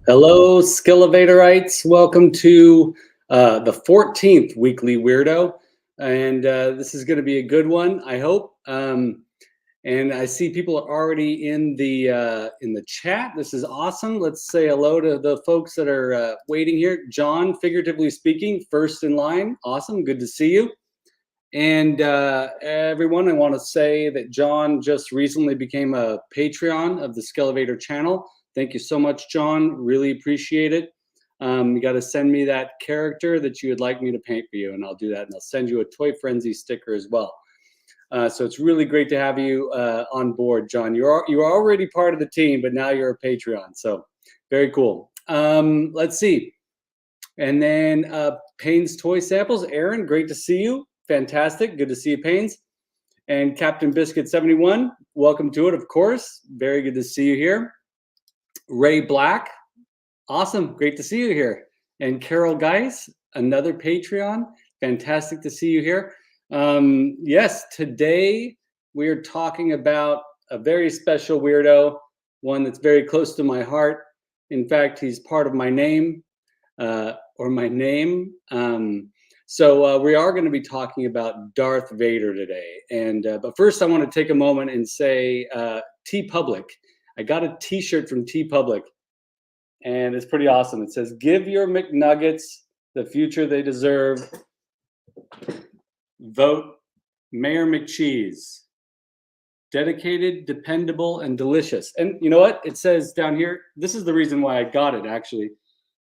Hello, Skelevaderites. Welcome to the 14th Weekly Weirdo. And this is going to be a good one, I hope. And I see people are already in the chat. This is awesome. Let's say hello to the folks that are waiting here. John, figuratively speaking, first in line. Awesome. Good to see you. And everyone, I want to say that John just recently became a Patreon of the Skelevator channel. Thank you so much, John. Really appreciate it. You got to send me that character that you would like me to paint for you, and I'll do that. And I'll send you a Toy Frenzy sticker as well. So it's really great to have you on board, John. You're already part of the team, but now you're a Patreon. So very cool. Let's see. And then Payne's Toy Samples. Aaron, great to see you. Fantastic. Good to see you, Payne's. And Captain Biscuit 71, welcome to it, of course. Very good to see you here. Ray Black, awesome. Great to see you here. And Carol Geis, another Patreon. Fantastic to see you here. Yes, today we are talking about a very special weirdo, one that's very close to my heart. In fact, he's part of my name, or my name. So we are going to be talking about Darth Vader today. And but first, I want to take a moment and say TeePublic. I got a T-shirt from TeePublic, and it's pretty awesome. It says, "Give your McNuggets the future they deserve. Vote Mayor McCheese. Dedicated, dependable, and delicious." And you know what? It says down here, this is the reason why I got it, actually.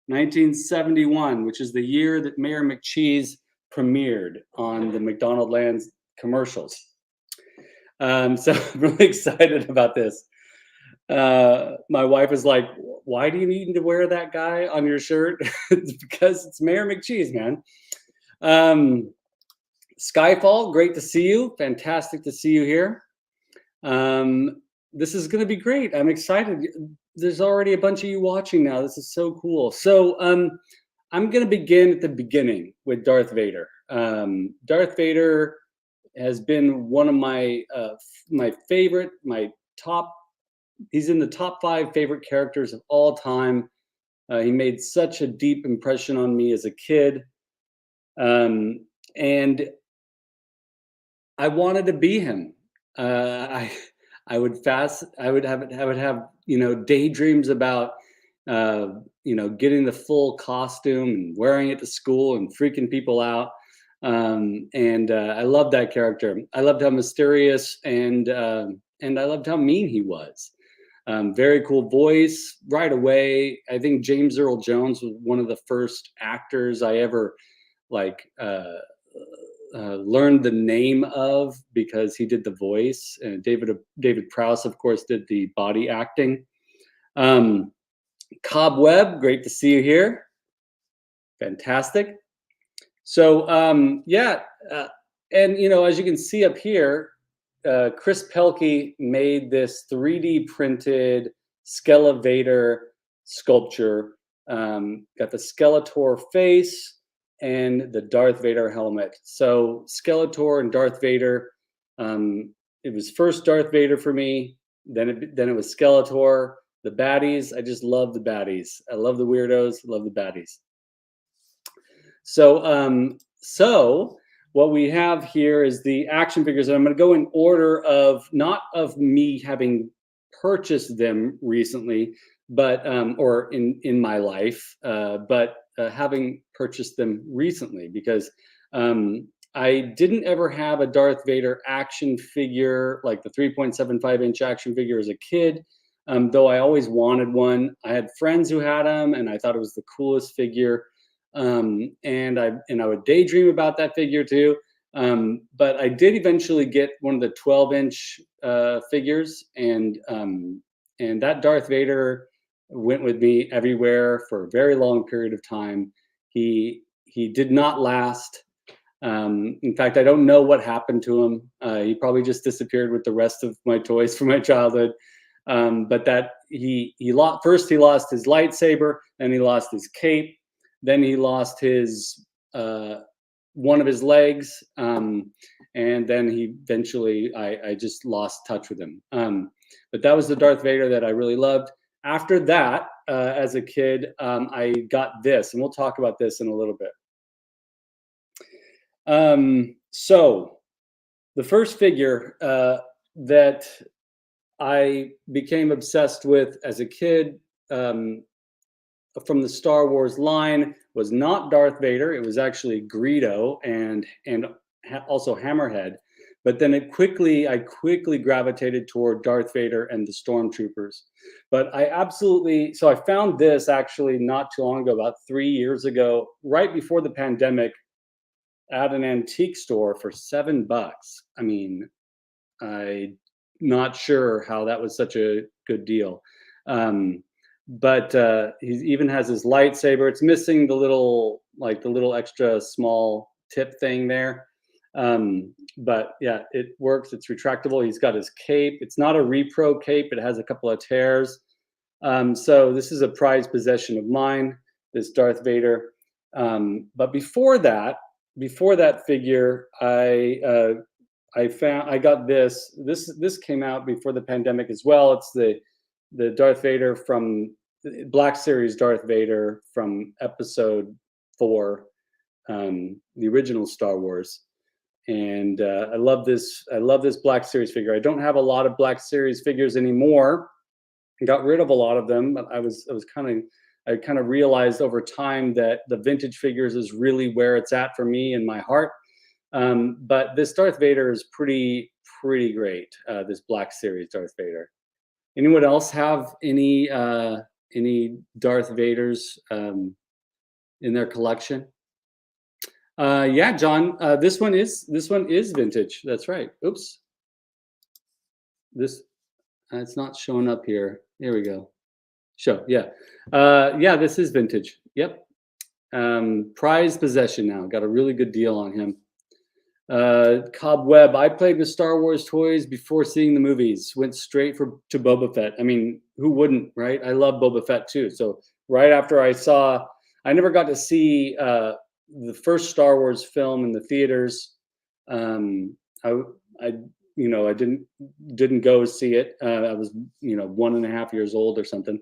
1971, which is the year that Mayor McCheese premiered on the McDonald Lands commercials. So I'm really excited about this. My wife is like, "Why do you need to wear that guy on your shirt?" It's because it's Mayor McCheese, man. Skyfall, great to see you. Fantastic to see you here. This is going to be great. I'm excited. There's already a bunch of you watching now. This is so cool. So I'm going to begin at the beginning with Darth Vader. Darth Vader has been one of my favorite, he's in the top 5 favorite characters of all time. He made such a deep impression on me as a kid. And I wanted to be him. I would have daydreams about getting the full costume and wearing it to school and freaking people out. I loved that character. I loved how mysterious and I loved how mean he was. Very cool voice right away. I think James Earl Jones was one of the first actors I ever learned the name of, because he did the voice. And David Prowse, of course, did the body acting. Cobweb, great to see you here. Fantastic. So and as you can see up here, Chris Pelkey made this 3D printed Skele Vader sculpture. Got the Skeletor face and the Darth Vader helmet. So Skeletor and Darth Vader. It was first Darth Vader for me. Then it was Skeletor. The baddies, I just love the baddies. I love the weirdos. Love the baddies. So what we have here is the action figures, and I'm going to go in order of not of me having purchased them recently, but or in my life, but having purchased them recently, because I didn't ever have a Darth Vader action figure, like the 3.75-inch action figure as a kid, though I always wanted one. I had friends who had them, and I thought it was the coolest figure. And I would daydream about that figure too. But I did eventually get one of the 12-inch figures, and that Darth Vader went with me everywhere for a very long period of time. He did not last. In fact, I don't know what happened to him. He probably just disappeared with the rest of my toys from my childhood. But that first he lost his lightsaber, then he lost his cape, then he lost his one of his legs, and then he eventually I just lost touch with him. But that was the Darth Vader that I really loved. After that, as a kid, I got this, and we'll talk about this in a little bit. So the first figure that I became obsessed with as a kid from the Star Wars line was not Darth Vader. It was actually Greedo and also Hammerhead. But then I quickly gravitated toward Darth Vader and the Stormtroopers. But so I found this actually not too long ago, about 3 years ago, right before the pandemic, at an antique store for $7. I mean, I'm not sure how that was such a good deal. But he even has his lightsaber. It's missing the little extra small tip thing there. But yeah, it works. It's retractable. He's got his cape. It's not a repro cape. It has a couple of tears. So this is a prized possession of mine, this Darth Vader. But before that figure, I got this. This came out before the pandemic as well. It's the Darth Vader from Black Series Darth Vader from Episode 4, the original Star Wars. And I love this Black Series figure. I don't have a lot of Black Series figures anymore. I got rid of a lot of them, but I kind of realized over time that the vintage figures is really where it's at for me in my heart. But this Darth Vader is pretty great. This Black Series Darth Vader. Anyone else have any Darth Vaders in their collection? Yeah, John. This one is vintage. That's right. Oops. It's not showing up here. Here we go. Yeah. Yeah, this is vintage. Yep. Prized possession now. Got a really good deal on him. Cobweb. I played with Star Wars toys before seeing the movies. Went straight to Boba Fett. I mean, who wouldn't, right? I love Boba Fett too. So right after I never got to see the first Star Wars film in the theaters. I didn't go see it. I was 1.5 years old or something.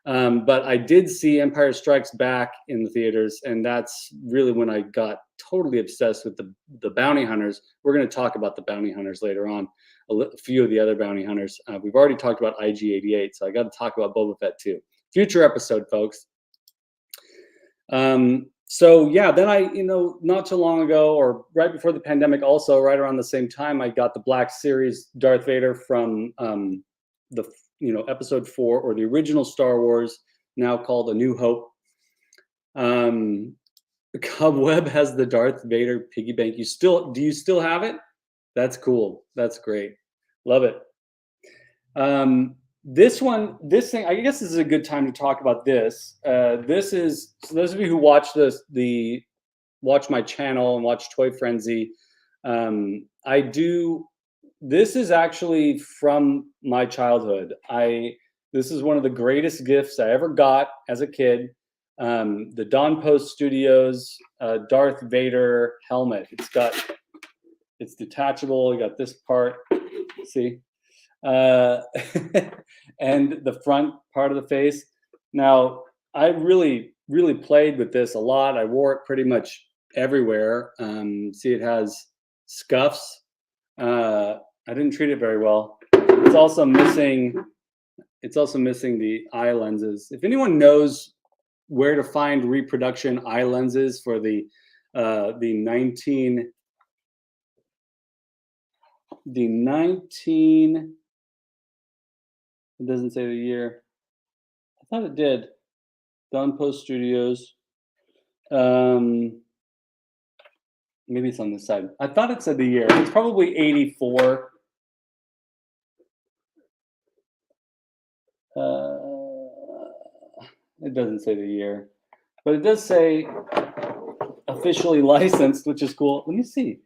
But I did see Empire Strikes Back in the theaters, and that's really when I got totally obsessed with the bounty hunters. We're going to talk about the bounty hunters later on, a few of the other bounty hunters. We've already talked about IG-88, so I got to talk about Boba Fett too. Future episode, folks. So yeah, then I, not too long ago, or right before the pandemic, also right around the same time, I got the Black Series Darth Vader from Episode 4, or the original Star Wars, now called A New Hope. Cobweb has the Darth Vader piggy bank. Do you still have it? That's cool. That's great. Love it. This thing, I guess this is a good time to talk about this. This is, so those of you who watch watch my channel and watch Toy Frenzy, this is actually from my childhood. This is one of the greatest gifts I ever got as a kid. The Dawn Post Studios Darth Vader helmet. It's detachable. You got this part, see? And the front part of the face. Now, I really played with this a lot. I wore it pretty much everywhere. See, it has scuffs. I didn't treat it very well. It's also missing the eye lenses. If anyone knows where to find reproduction eye lenses for the 19 it doesn't say the year. I thought it did. Dawn Post Studios. Maybe it's on this side. I thought it said the year. It's probably 84. It doesn't say the year, but it does say officially licensed, which is cool. Let me see.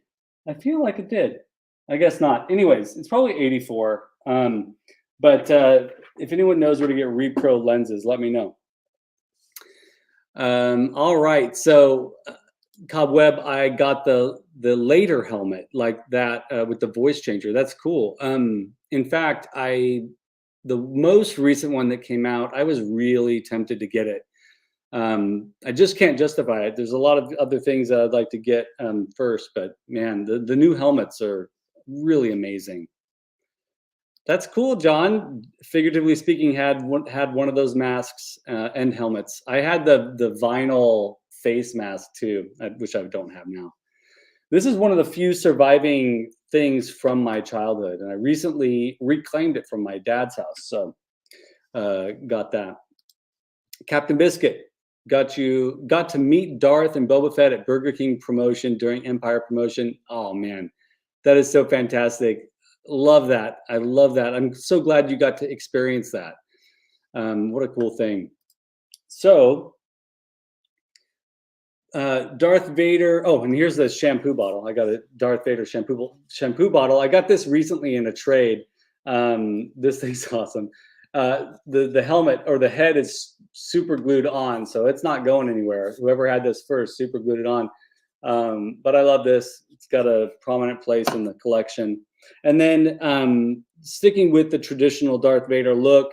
I feel like it did. I guess not. Anyways, it's probably 84. But if anyone knows where to get repro lenses, let me know. All right, so Cobweb, I got the later helmet, like that with the voice changer. That's cool. In fact, I the most recent one that came out, I was really tempted to get it. I just can't justify it. There's a lot of other things that I'd like to get first, but man, the new helmets are really amazing. That's cool, John. Figuratively speaking, had one of those masks and helmets. I had the vinyl face mask too, which I don't have now. This is one of the few surviving things from my childhood, and I recently reclaimed it from my dad's house. So got that. Captain Biscuit, got to meet Darth and Boba Fett at Burger King promotion during Empire promotion. Oh man, that is so fantastic. Love that. I love that. I'm so glad you got to experience that. What a cool thing. So Darth Vader. Oh, and here's the shampoo bottle. I got a Darth Vader shampoo bottle. I got this recently in a trade. This thing's awesome. The helmet or the head is super glued on, so it's not going anywhere. Whoever had this first super glued it on. But I love this. It's got a prominent place in the collection. And then sticking with the traditional Darth Vader look,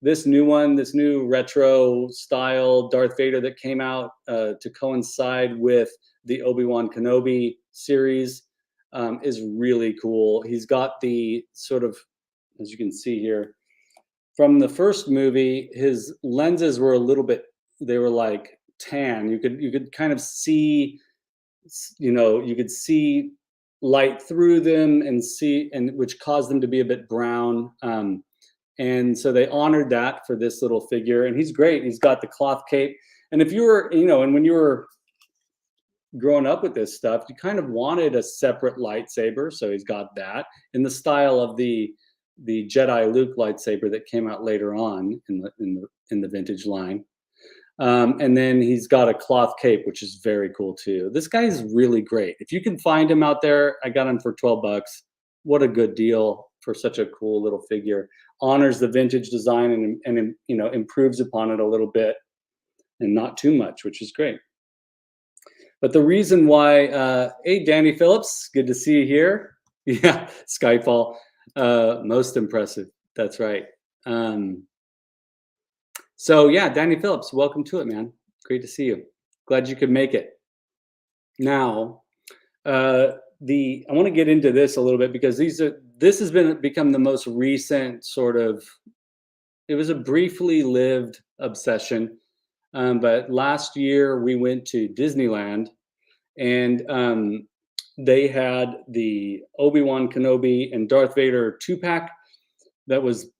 this new one, this new retro style Darth Vader that came out to coincide with the Obi-Wan Kenobi series is really cool. He's got the sort of, as you can see here, from the first movie, his lenses were a little bit, they were like tan. You could kind of see, you could see light through them and which caused them to be a bit brown. And so they honored that for this little figure, and he's great. He's got the cloth cape. And if you were, and when you were growing up with this stuff, you kind of wanted a separate lightsaber. So he's got that in the style of the Jedi Luke lightsaber that came out later on in the vintage line. And then he's got a cloth cape, which is very cool too. This guy is really great. If you can find him out there, I got him for $12. What a good deal for such a cool little figure. Honors the vintage design and improves upon it a little bit, and not too much, which is great. But the reason why, hey, Danny Phillips, good to see you here. Yeah, Skyfall, most impressive. That's right. So yeah, Danny Phillips, welcome to it, man. Great to see you. Glad you could make it. Now, I want to get into this a little bit because this has become the most recent sort of. It was a briefly lived obsession, but last year we went to Disneyland, and they had the Obi-Wan Kenobi and Darth Vader 2-pack that was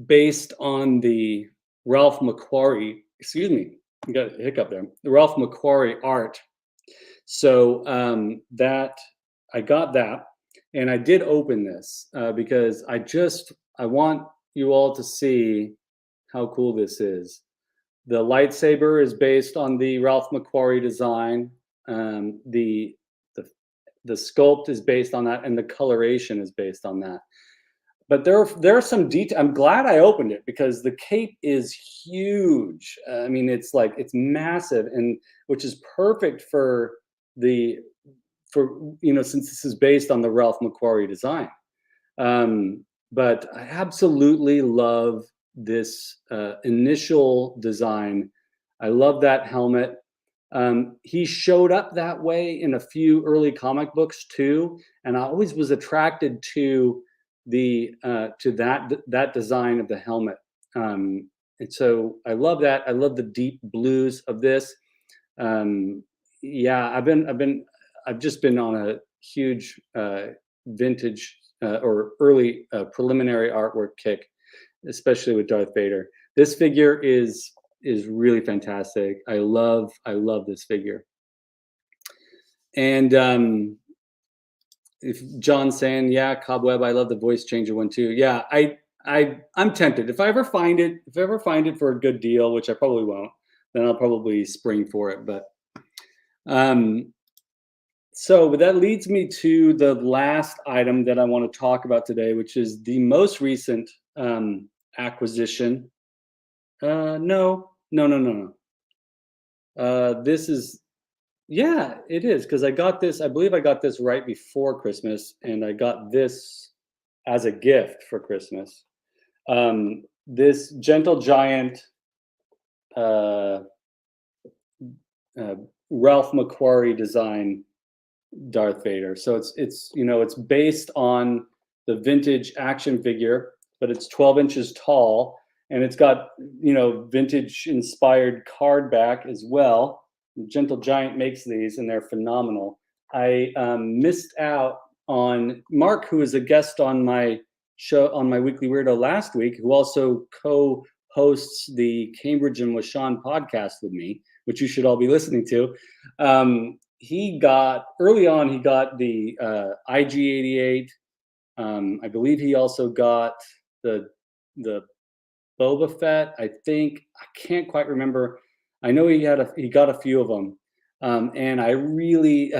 based on the Ralph McQuarrie, excuse me, I got a hiccup there. The Ralph McQuarrie art. So that I got that, and I did open this because I want you all to see how cool this is. The lightsaber is based on the Ralph McQuarrie design. The sculpt is based on that, and the coloration is based on that. But there are some details. I'm glad I opened it because the cape is huge. I mean, it's massive, and which is perfect for since this is based on the Ralph McQuarrie design. But I absolutely love this initial design. I love that helmet. He showed up that way in a few early comic books too, and I always was attracted to that design of the helmet, and so I love that. I love the deep blues of this. Yeah, I've just been on a huge vintage or early preliminary artwork kick, especially with Darth Vader. This figure is really fantastic. I love this figure. And if John's saying, yeah, Cobweb, I love the voice changer one too. Yeah, I'm tempted. If I ever find it for a good deal, which I probably won't, then I'll probably spring for it. But so that leads me to the last item that I want to talk about today, which is the most recent acquisition. No. This is, yeah, it is, because I got this, I believe I got this right before Christmas, and I got this as a gift for Christmas. This Gentle Giant uh, Ralph McQuarrie design Darth Vader. So it's it's based on the vintage action figure, but it's 12 inches tall, and it's got vintage inspired card back as well. Gentle Giant makes these, and they're phenomenal. I missed out on Mark, who was a guest on my show on my Weekly Weirdo last week, who also co-hosts the Cambridge and Washawn podcast with me, which you should all be listening to. He got early on. He got the IG-88. I believe he also got the Boba Fett. I think I can't quite remember. I know he got a few of them, and I really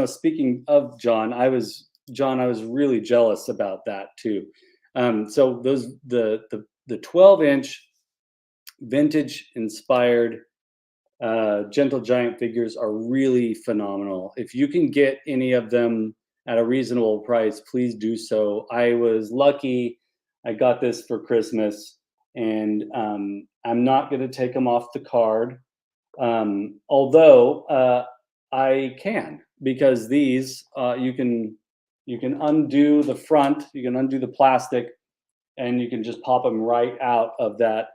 Speaking of John, I was really jealous about that too. So those the 12-inch vintage inspired Gentle Giant figures are really phenomenal. If you can get any of them at a reasonable price, please do so. I was lucky. I got this for Christmas, and I'm not going to take them off the card. Although I can, because these you can undo the front, you can undo the plastic, and you can just pop them right out of that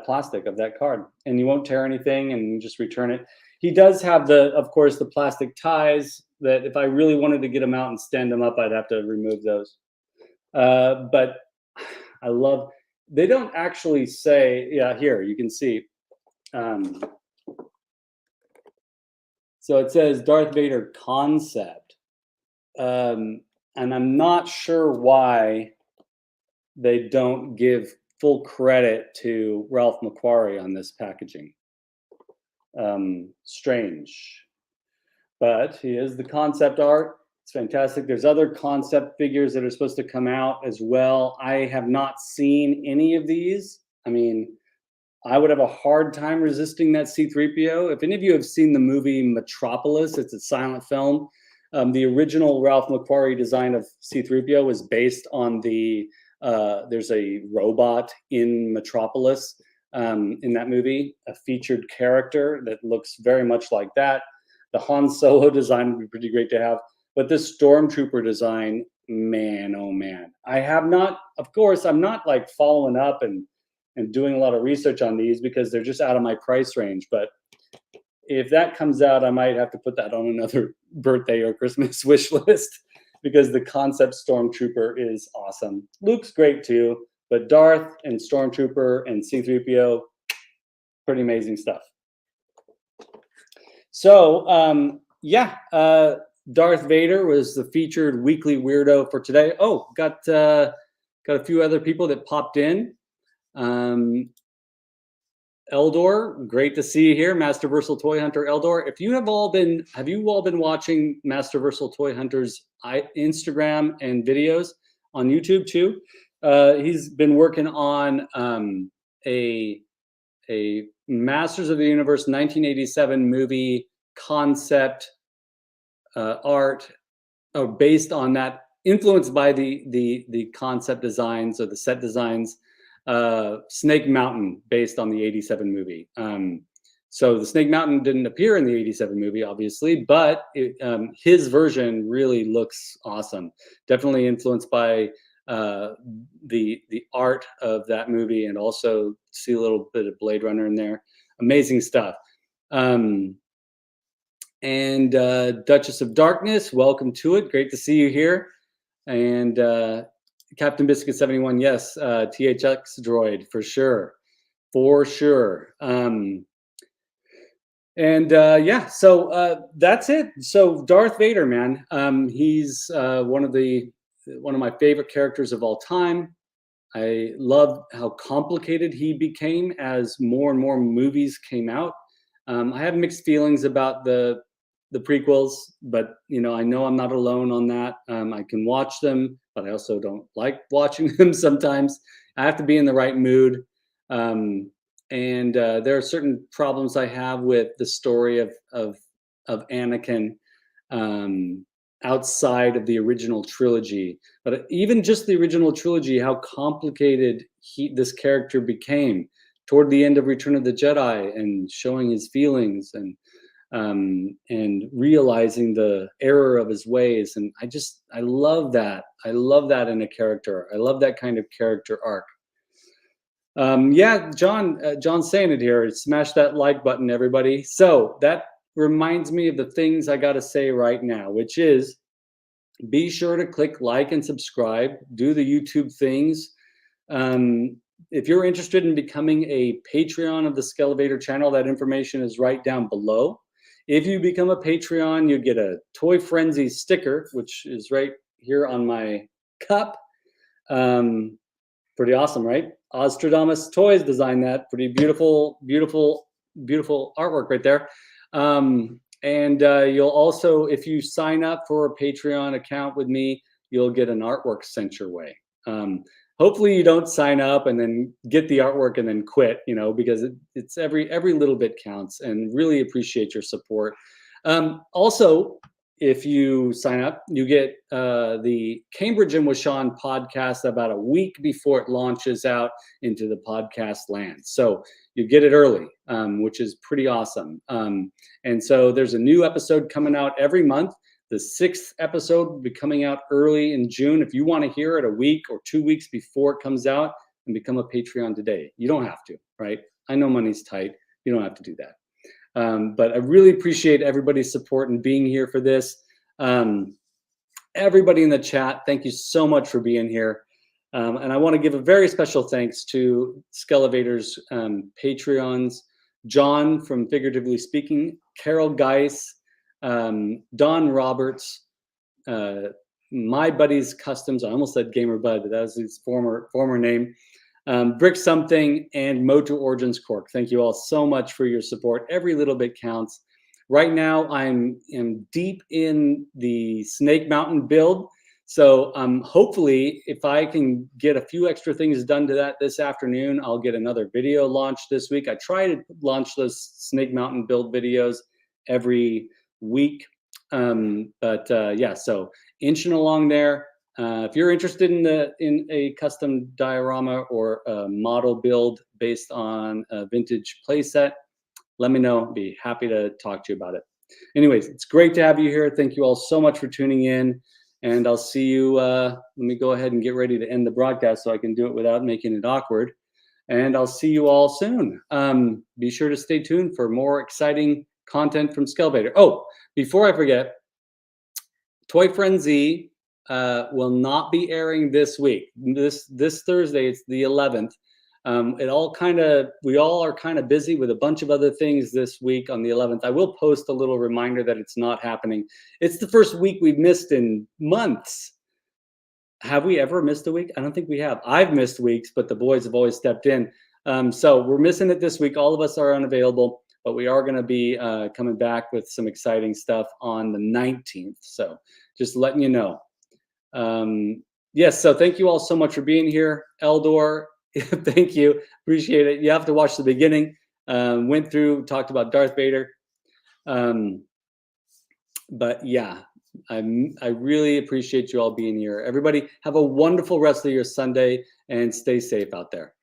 plastic, of that card, and you won't tear anything, and you just return it. He does have of course, the plastic ties that if I really wanted to get them out and stand them up, I'd have to remove those. But I love, they don't actually say, yeah, here you can see. So it says Darth Vader concept. And I'm not sure why they don't give full credit to Ralph McQuarrie on this packaging. Strange. But he is the concept art. It's fantastic. There's other concept figures that are supposed to come out as well. I have not seen any of these. I mean, I would have a hard time resisting that C-3PO. If any of you have seen the movie Metropolis, it's a silent film. The original Ralph McQuarrie design of C-3PO was based on there's a robot in Metropolis in that movie, a featured character that looks very much like that. The Han Solo design would be pretty great to have, but this Stormtrooper design, man, oh man. I have not, of course, I'm not like following up and doing a lot of research on these because they're just out of my price range. But if that comes out, I might have to put that on another birthday or Christmas wish list because the concept Stormtrooper is awesome. Luke's great too, but Darth and Stormtrooper and C-3PO, pretty amazing stuff. So Darth Vader was the featured weekly weirdo for today. Oh, got a few other people that popped in. Eldor, great to see you here, Masterversal Toy Hunter Eldor. Have you all been watching Masterversal Toy Hunter's Instagram and videos on YouTube too? He's been working on a Masters of the Universe 1987 movie concept art, based on that, influenced by the concept designs or the set designs. Snake Mountain, based on the 87 movie. So the Snake Mountain didn't appear in the 87 movie, obviously, but his version really looks awesome. Definitely influenced by the art of that movie, and also see a little bit of Blade Runner in there. Amazing stuff. And Duchess of Darkness, welcome to it. Great to see you here. And Captain Biscuit 71, yes, THX droid for sure, so that's it. So Darth Vader, man, he's one of my favorite characters of all time. I love how complicated he became as more and more movies came out. I have mixed feelings about the prequels, but I know I'm not alone on that. I can watch them, but I also don't like watching them sometimes. I have to be in the right mood. And there are certain problems I have with the story of Anakin. outside of the original trilogy. But even just the original trilogy, how complicated this character became toward the end of Return of the Jedi, and showing his feelings and realizing the error of his ways. And I love that. I love that in a character. I love that kind of character arc. Yeah, John's saying it here. Smash that like button, everybody. So that reminds me of the things I got to say right now, which is be sure to click like and subscribe. Do the YouTube things. If you're interested in becoming a Patreon of the Skelevator channel, that information is right down below. If you become a Patreon, you get a Toy Frenzy sticker, which is right here on my cup. Pretty awesome, right? Ostradamus Toys designed that. Pretty beautiful, beautiful, beautiful artwork right there. And you'll also, if you sign up for a Patreon account with me, you'll get an artwork sent your way. Hopefully you don't sign up and then get the artwork and then quit, because it's every little bit counts, and really appreciate your support. Also, if you sign up, you get the Cambridge and Washawn podcast about a week before it launches out into the podcast land. So you get it early, which is pretty awesome. And so there's a new episode coming out every month. The 6th episode will be coming out early in June. If you want to hear it a week or 2 weeks before it comes out, and become a Patreon today. You don't have to, right? I know money's tight. You don't have to do that. But I really appreciate everybody's support and being here for this. Everybody in the chat, thank you so much for being here. And I want to give a very special thanks to Skelevator's Patreons, John from Figuratively Speaking, Carol Geis, Don Roberts, My Buddy's Customs. I almost said Gamer Bud, but that was his former name. Brick Something, and MotuOriginsCork. Thank you all so much for your support. Every little bit counts. Right now, I'm deep in the Snake Mountain build. So hopefully, if I can get a few extra things done to that this afternoon, I'll get another video launched this week. I try to launch those Snake Mountain build videos every week. Yeah, so inching along there. If you're interested in a custom diorama or a model build based on a vintage playset, let me know. Be happy to talk to you about it. Anyways, it's great to have you here. Thank you all so much for tuning in, and I'll see you. Let me go ahead and get ready to end the broadcast so I can do it without making it awkward. And I'll see you all soon. Be sure to stay tuned for more exciting content from Skelevator. Oh, before I forget, Toy Frenzy will not be airing this week. This Thursday, it's the 11th. We all are kind of busy with a bunch of other things this week on the 11th. I will post a little reminder that it's not happening. It's the first week we've missed in months. Have we ever missed a week? I don't think we have. I've missed weeks, but the boys have always stepped in. So we're missing it this week. All of us are unavailable, but we are going to be coming back with some exciting stuff on the 19th. So just letting you know. Yes, so thank you all so much for being here. Eldor, thank you. Appreciate it. You have to watch the beginning. Went through, talked about Darth Vader. But yeah, I really appreciate you all being here. Everybody, have a wonderful rest of your Sunday and stay safe out there.